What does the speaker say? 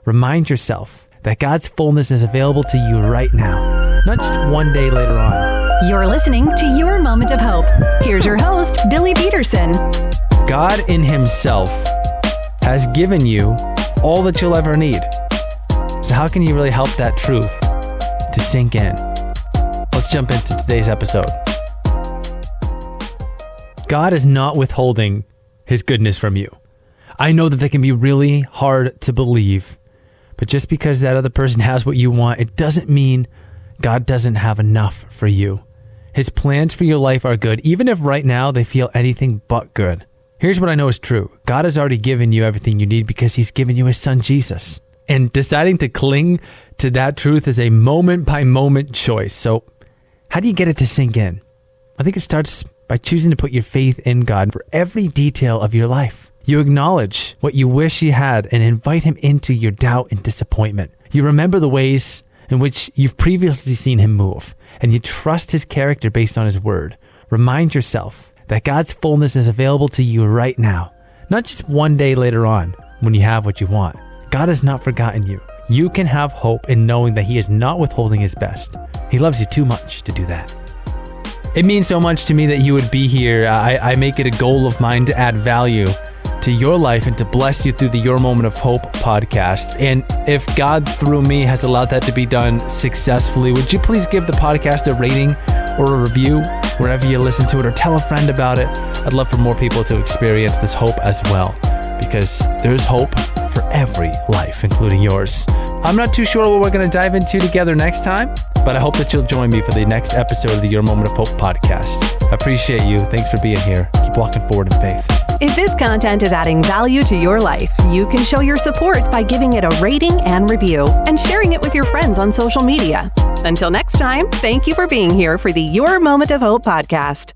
Remind yourself that God's fullness is available to you right now, not just one day later on. You're listening to Your Moment of Hope. Here's your host, Billy Peterson. God in himself has given you all that you'll ever need. So how can you really help that truth to sink in? Let's jump into today's episode. God is not withholding his goodness from you. I know that they can be really hard to believe, but just because that other person has what you want, it doesn't mean God doesn't have enough for you. His plans for your life are good, even if right now they feel anything but good. Here's what I know is true. God has already given you everything you need because he's given you his son, Jesus. And deciding to cling to that truth is a moment-by-moment choice. So how do you get it to sink in? I think it starts by choosing to put your faith in God for every detail of your life. You acknowledge what you wish you had and invite him into your doubt and disappointment. You remember the ways in which you've previously seen him move, and you trust his character based on his word. Remind yourself that God's fullness is available to you right now, not just one day later on when you have what you want. God has not forgotten you. You can have hope in knowing that he is not withholding his best. He loves you too much to do that. It means so much to me that you would be here. I make it a goal of mine to add value to your life and to bless you through the Your Moment of Hope podcast. And if God, through me, has allowed that to be done successfully, would you please give the podcast a rating or a review wherever you listen to it, or tell a friend about it? I'd love for more people to experience this hope as well, because there's hope for every life, including yours. I'm not too sure what we're going to dive into together next time, but I hope that you'll join me for the next episode of the Your Moment of Hope podcast. I appreciate you. Thanks for being here. Keep walking forward in faith. If this content is adding value to your life, you can show your support by giving it a rating and review and sharing it with your friends on social media. Until next time, thank you for being here for the Your Moment of Hope podcast.